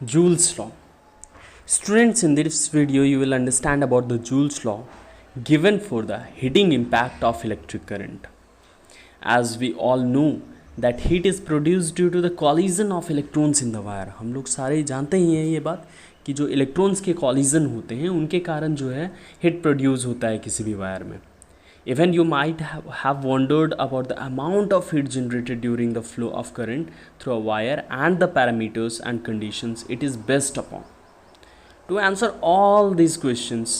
Joule's law. Students, in this video you will understand about the Joule's law given for the heating impact of electric current. As we all know that heat is produced due to the collision of electrons in the wire. हम लोग सारे जानते ही हैं ये बात कि जो electrons के कॉलिजन होते हैं उनके कारण जो है हीट प्रोड्यूस होता है किसी भी वायर में. Even you might have wondered about the amount of heat generated during the flow of current through a wire and the parameters and conditions it is based upon. To answer all these questions,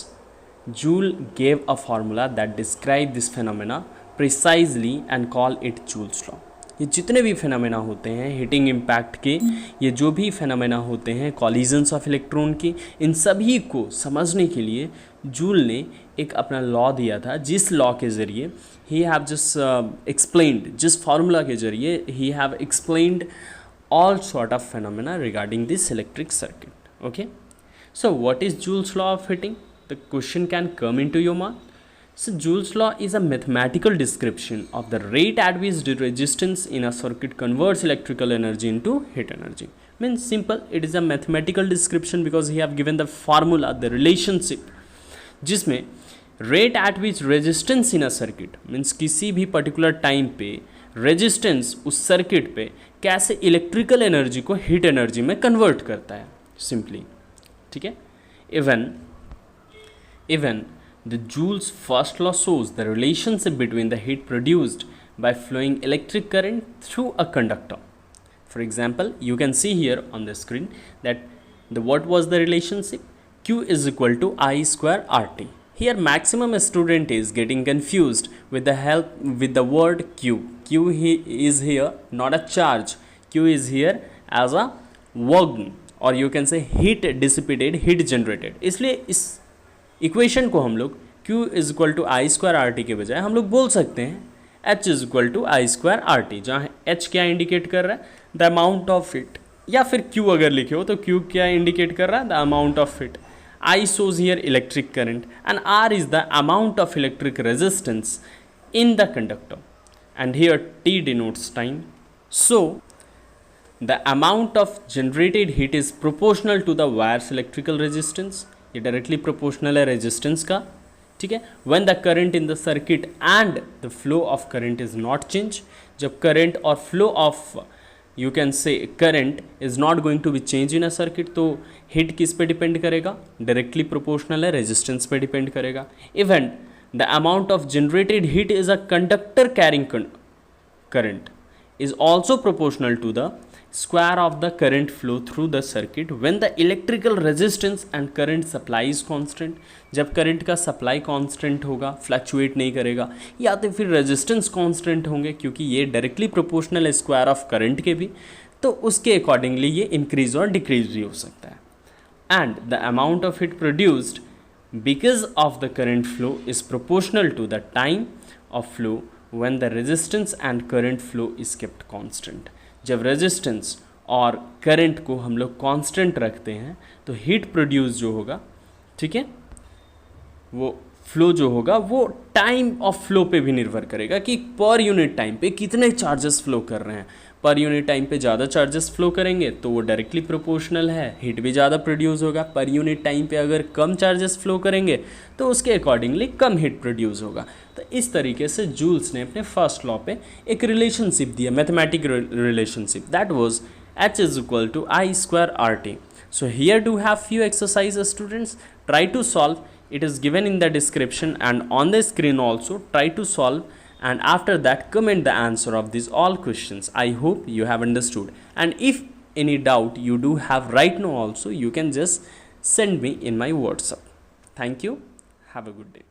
Joule gave a formula that describes this phenomena precisely and call it Joule's law. ये जितने भी phenomena होते हैं heating impact के, ये जो भी phenomena होते हैं कॉलिजन्स ऑफ इलेक्ट्रॉन के, इन सभी को समझने के लिए जूल ने एक अपना लॉ दिया था, जिस लॉ के ज़रिए ही हैव जस्ट एक्सप्लेन्ड, जिस फार्मूला के ज़रिए he have explained all sort of phenomena regarding this electric circuit. Okay, so what is Joule's law of heating? The question can come into your mind. So Joule's law is a mathematical description of the rate at which the resistance in a circuit converts electrical energy into heat energy. Means simple, it is a mathematical description because he have given the formula, the relationship, जिसमें rate at which resistance in a circuit means किसी भी particular time पे resistance उस circuit पे कैसे electrical energy को heat energy में convert करता है simply. ठीक है, even the Joule's first law shows the relationship between the heat produced by flowing electric current through a conductor. For example, you can see here on the screen that what was the relationship? Q is equal to I square RT. Here maximum student is getting confused with the word Q. Q is here not a charge. Q is here as a work, or you can say heat dissipated, heat generated. इसलिए इस equation को हम लोग Q is equal to I square R T के बजाय हम लोग बोल सकते हैं H is equal to I square R T, जहाँ H क्या इंडिकेट कर रहा है? The amount of heat. या फिर Q अगर लिखे हो तो Q क्या इंडिकेट कर रहा है? The amount of heat. I shows here electric current and R is the amount of electric resistance in the conductor, and here T denotes time. So the amount of generated heat is proportional to the wire's electrical resistance. ये directly proportional है resistance का. ठीक है, when the current in the circuit and the flow of current is not change. जब current और flow of you can say current is not going to be change in a circuit, तो heat किस पे depend करेगा? Directly proportional है resistance पे depend करेगा. Even the amount of generated heat is a conductor carrying current is also proportional to the square of the current flow through the circuit when the electrical resistance and current supply is constant. जब current का supply constant होगा, fluctuate नहीं करेगा, या तो फिर resistance constant होंगे, क्योंकि ये डायरेक्टली प्रोपोर्शनल है स्क्वायर ऑफ करंट के भी, तो उसके अकॉर्डिंगली ये इंक्रीज और डिक्रीज भी हो सकता है. And the amount of heat produced because of the current flow is proportional to the time of flow when the resistance and current flow is kept constant. जब resistance और current को हम लोग constant रखते हैं तो heat produce जो होगा, ठीक है, वो flow जो होगा वो time of flow पे भी निर्भर करेगा कि per unit time पे कितने charges flow कर रहे हैं. पर यूनिट टाइम पे ज़्यादा चार्जेस फ्लो करेंगे तो वो डायरेक्टली प्रोपोर्शनल है, हीट भी ज़्यादा प्रोड्यूस होगा. पर यूनिट टाइम पे अगर कम चार्जेस फ्लो करेंगे तो उसके अकॉर्डिंगली कम हीट प्रोड्यूस होगा. तो इस तरीके से जूल्स ने अपने फर्स्ट लॉ पे एक रिलेशनशिप दिया, mathematical relationship, that was H is equal to I square R T. So here do have few exercise students, try to solve. It is given in the description and on the screen also. Try to solve and after that comment the answer of these all questions. I hope you have understood, and if any doubt you do have right now also, you can just send me in my WhatsApp. Thank you. Have a good day.